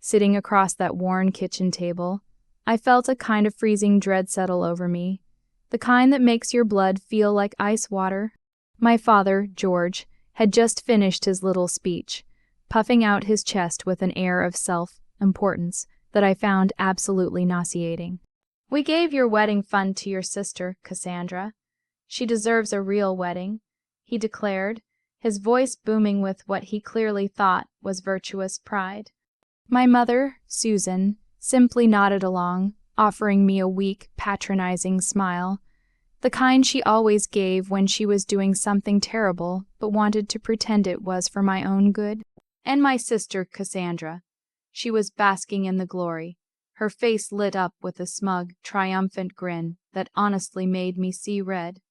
sitting across that worn kitchen table, I felt a kind of freezing dread settle over me, the kind that makes your blood feel like ice water. My father, George, had just finished his little speech, puffing out his chest with an air of self-importance that I found absolutely nauseating. "We gave your wedding fund to your sister, Cassandra. She deserves a real wedding," he declared, his voice booming with what he clearly thought was virtuous pride. My mother, Susan, simply nodded along, offering me a weak, patronizing smile, the kind she always gave when she was doing something terrible but wanted to pretend it was for my own good. And my sister, Cassandra. She was basking in the glory, her face lit up with a smug, triumphant grin that honestly made me see red.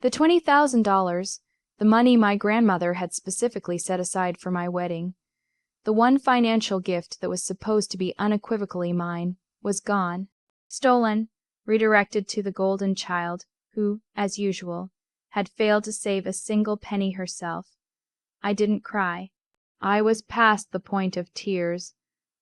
The $20,000, the money my grandmother had specifically set aside for my wedding, the one financial gift that was supposed to be unequivocally mine, was gone, stolen, redirected to the golden child, who, as usual, had failed to save a single penny herself. I didn't cry. I was past the point of tears.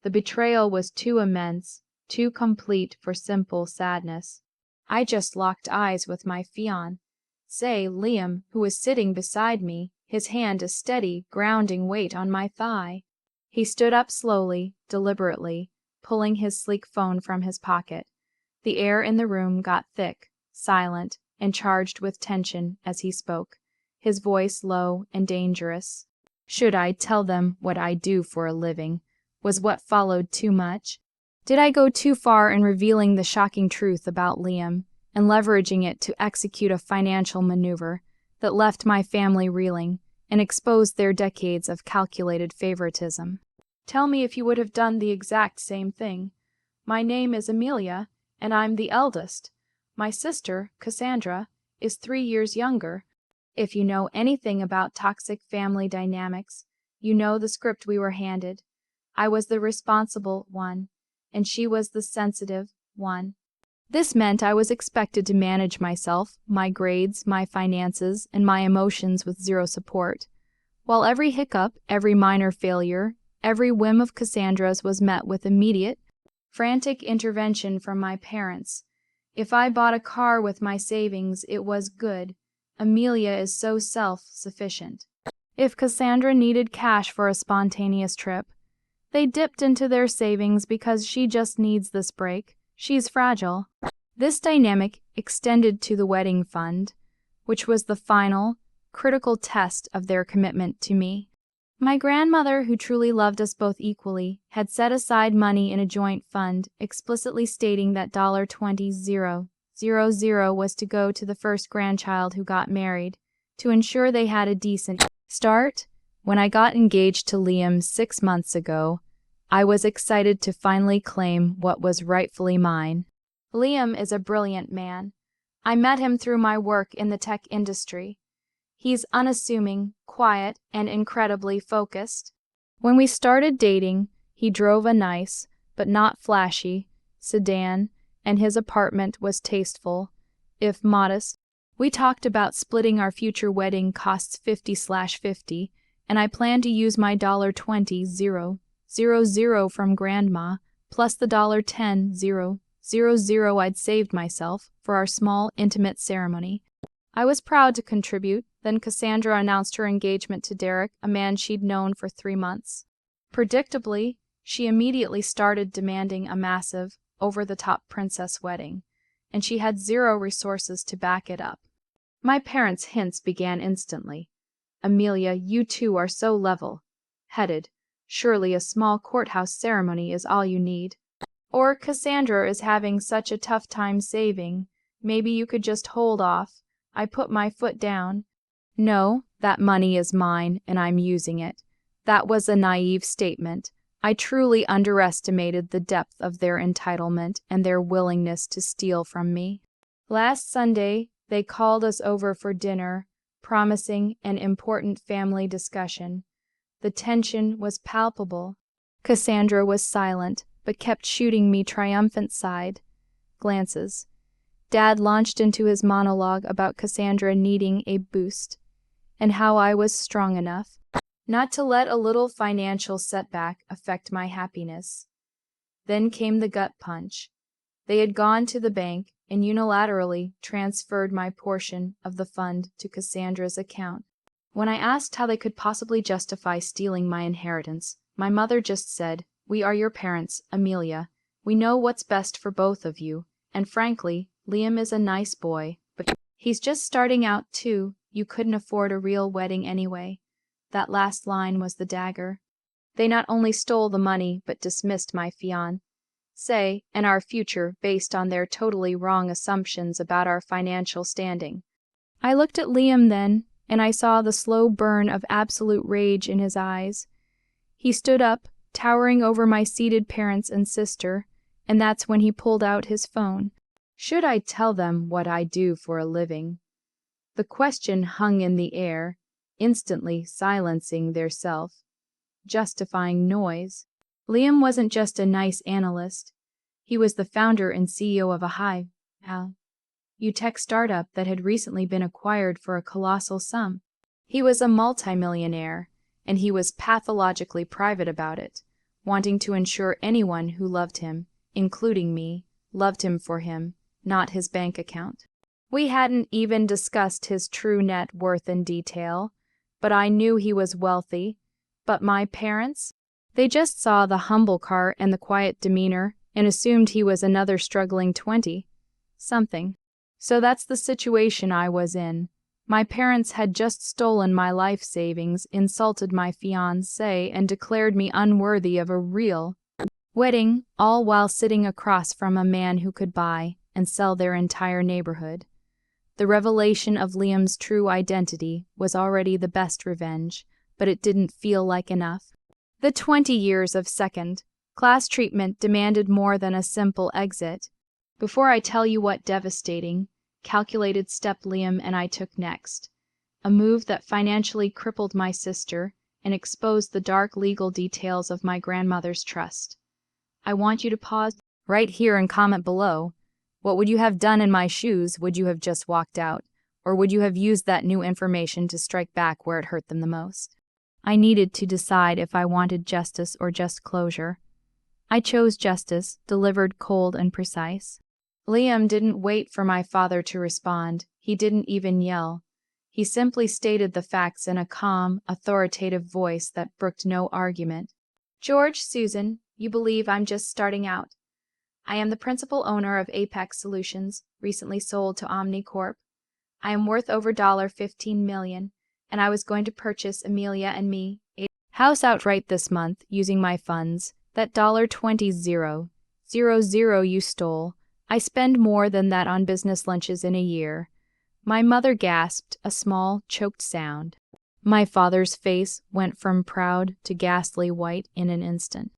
The betrayal was too immense, too complete for simple sadness. I just locked eyes with my fiancé, Liam, who was sitting beside me, his hand a steady, grounding weight on my thigh. He stood up slowly, deliberately, pulling his sleek phone from his pocket. The air in the room got thick, silent, and charged with tension as he spoke, his voice low and dangerous. Should I tell them what I do for a living? Was what followed too much? Did I go too far in revealing the shocking truth about Liam and leveraging it to execute a financial maneuver that left my family reeling and exposed their decades of calculated favoritism? Tell me if you would have done the exact same thing. My name is Amelia, and I'm the eldest. My sister, Cassandra, is 3 years younger. If you know anything about toxic family dynamics, you know the script we were handed. I was the responsible one, and she was the sensitive one. This meant I was expected to manage myself, my grades, my finances, and my emotions with zero support. While every hiccup, every minor failure, every whim of Cassandra's was met with immediate, frantic intervention from my parents. If I bought a car with my savings, it was good. Amelia is so self-sufficient. If Cassandra needed cash for a spontaneous trip, they dipped into their savings because she just needs this break. She's fragile. This dynamic extended to the wedding fund, which was the final, critical test of their commitment to me. My grandmother, who truly loved us both equally, had set aside money in a joint fund, explicitly stating that $20,000 was to go to the first grandchild who got married, to ensure they had a decent start. When I got engaged to Liam 6 months ago, I was excited to finally claim what was rightfully mine. Liam is a brilliant man. I met him through my work in the tech industry. He's unassuming, quiet, and incredibly focused. When we started dating, he drove a nice, but not flashy, sedan, and his apartment was tasteful, if modest. We talked about splitting our future wedding costs 50/50, and I planned to use my $20,000 from Grandma, plus the $10,000 I'd saved myself for our small, intimate ceremony. I was proud to contribute. Then Cassandra announced her engagement to Derek, a man she'd known for 3 months. Predictably, she immediately started demanding a massive, over-the-top princess wedding, and she had zero resources to back it up. My parents' hints began instantly. "Amelia, you two are so level-headed. Surely a small courthouse ceremony is all you need. Or Cassandra is having such a tough time saving. Maybe you could just hold off." I put my foot down. "No, that money is mine, and I'm using it." That was a naive statement. I truly underestimated the depth of their entitlement and their willingness to steal from me. Last Sunday, they called us over for dinner, promising an important family discussion. The tension was palpable. Cassandra was silent, but kept shooting me triumphant side glances. Dad launched into his monologue about Cassandra needing a boost, and how I was strong enough not to let a little financial setback affect my happiness. Then came the gut punch. They had gone to the bank and unilaterally transferred my portion of the fund to Cassandra's account. When I asked how they could possibly justify stealing my inheritance, my mother just said, "We are your parents, Amelia. We know what's best for both of you, and frankly, Liam is a nice boy, but he's just starting out too. You couldn't afford a real wedding anyway." That last line was the dagger. They not only stole the money, but dismissed my fiancé and our future based on their totally wrong assumptions about our financial standing. I looked at Liam then, and I saw the slow burn of absolute rage in his eyes. He stood up, towering over my seated parents and sister, and that's when he pulled out his phone. Should I tell them what I do for a living? The question hung in the air, instantly silencing their self-justifying noise. Liam wasn't just a nice analyst. He was the founder and CEO of a high-value tech startup that had recently been acquired for a colossal sum. He was a multimillionaire, and he was pathologically private about it, wanting to ensure anyone who loved him, including me, loved him for him, not his bank account. We hadn't even discussed his true net worth in detail, but I knew he was wealthy. But my parents? They just saw the humble car and the quiet demeanor and assumed he was another struggling 20-something. So that's the situation I was in. My parents had just stolen my life savings, insulted my fiancé, and declared me unworthy of a real wedding, all while sitting across from a man who could buy and sell their entire neighborhood. The revelation of Liam's true identity was already the best revenge, but it didn't feel like enough. The 20 years of second-class treatment demanded more than a simple exit. Before I tell you what devastating, calculated step Liam and I took next, a move that financially crippled my sister and exposed the dark legal details of my grandmother's trust, I want you to pause right here and comment below. What would you have done in my shoes? Would you have just walked out? Or would you have used that new information to strike back where it hurt them the most? I needed to decide if I wanted justice or just closure. I chose justice, delivered cold and precise. Liam didn't wait for my father to respond. He didn't even yell. He simply stated the facts in a calm, authoritative voice that brooked no argument. "George, Susan, you believe I'm just starting out. I am the principal owner of Apex Solutions, recently sold to Omnicorp. I am worth over $15 million, and I was going to purchase Amelia and me a house outright this month using my funds. That $20,000 you stole, I spend more than that on business lunches in a year." My mother gasped, a small, choked sound. My father's face went from proud to ghastly white in an instant.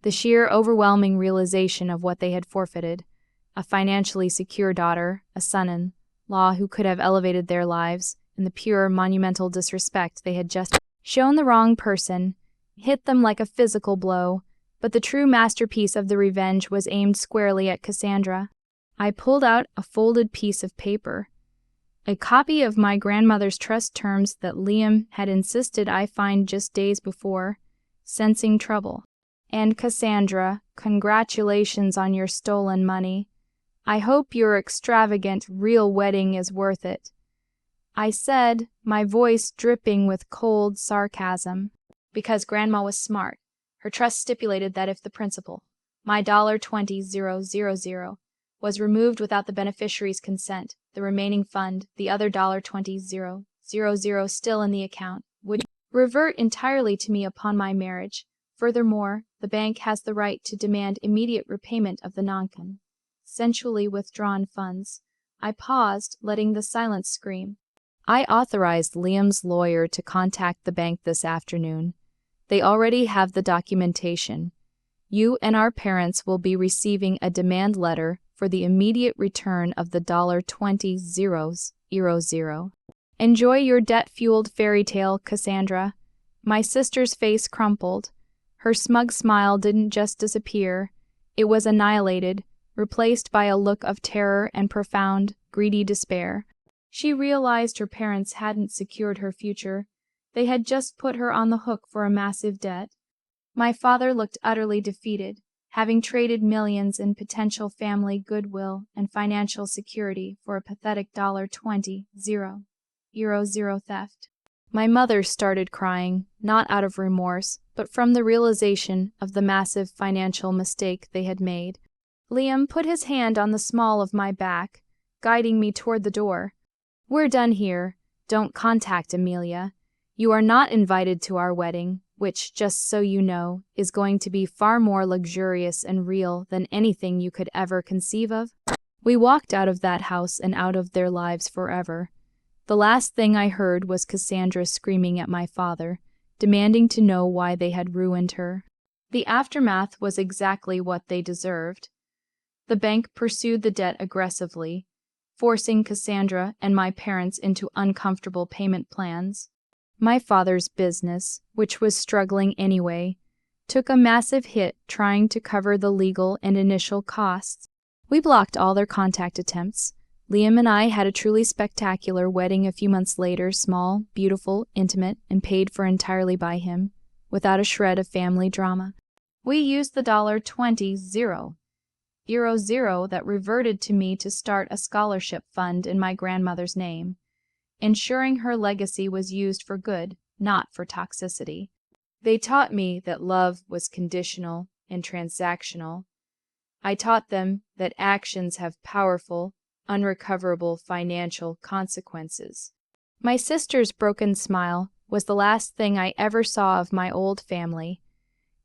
The sheer overwhelming realization of what they had forfeited, a financially secure daughter, a son-in-law who could have elevated their lives, and the pure, monumental disrespect they had just shown the wrong person, hit them like a physical blow. But the true masterpiece of the revenge was aimed squarely at Cassandra. I pulled out a folded piece of paper, a copy of my grandmother's trust terms that Liam had insisted I find just days before, sensing trouble. "And Cassandra, congratulations on your stolen money. I hope your extravagant real wedding is worth it," I said, my voice dripping with cold sarcasm. Because Grandma was smart. Her trust stipulated that if the principal, my $20,000, was removed without the beneficiary's consent, the remaining fund, the other $20,000 still in the account, would revert entirely to me upon my marriage. Furthermore, the bank has the right to demand immediate repayment of the non-consensually withdrawn funds. I paused, letting the silence scream. I authorized Liam's lawyer to contact the bank this afternoon. They already have the documentation. You and our parents will be receiving a demand letter for the immediate return of the $20,000. Enjoy your debt-fueled fairy tale, Cassandra. My sister's face crumpled. Her smug smile didn't just disappear. It was annihilated, replaced by a look of terror and profound, greedy despair. She realized her parents hadn't secured her future. They had just put her on the hook for a massive debt. My father looked utterly defeated. having traded millions in potential family goodwill and financial security for a pathetic $20,000 theft. My mother started crying, not out of remorse, but from the realization of the massive financial mistake they had made. Liam put his hand on the small of my back, guiding me toward the door. "We're done here. Don't contact Amelia. You are not invited to our wedding, which, just so you know, is going to be far more luxurious and real than anything you could ever conceive of." We walked out of that house and out of their lives forever. The last thing I heard was Cassandra screaming at my father, demanding to know why they had ruined her. The aftermath was exactly what they deserved. The bank pursued the debt aggressively, forcing Cassandra and my parents into uncomfortable payment plans. My father's business, which was struggling anyway, took a massive hit trying to cover the legal and initial costs. We blocked all their contact attempts. Liam and I had a truly spectacular wedding a few months later, small, beautiful, intimate, and paid for entirely by him, without a shred of family drama. We used the $20,000 that reverted to me to start a scholarship fund in my grandmother's name, ensuring her legacy was used for good, not for toxicity. They taught me that love was conditional and transactional. I taught them that actions have powerful, unrecoverable financial consequences. My sister's broken smile was the last thing I ever saw of my old family,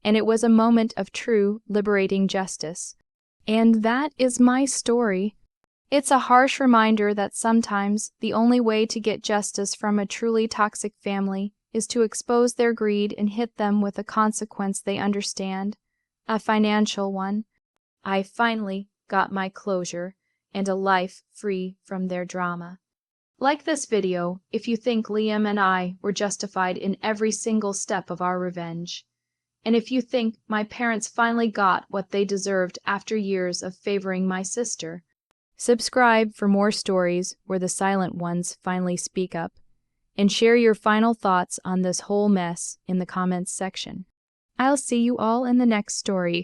and it was a moment of true, liberating justice. And that is my story. It's a harsh reminder that sometimes the only way to get justice from a truly toxic family is to expose their greed and hit them with a consequence they understand, a financial one. I finally got my closure and a life free from their drama. Like this video if you think Liam and I were justified in every single step of our revenge. And if you think my parents finally got what they deserved after years of favoring my sister. Subscribe for more stories where the silent ones finally speak up, and share your final thoughts on this whole mess in the comments section. I'll see you all in the next story.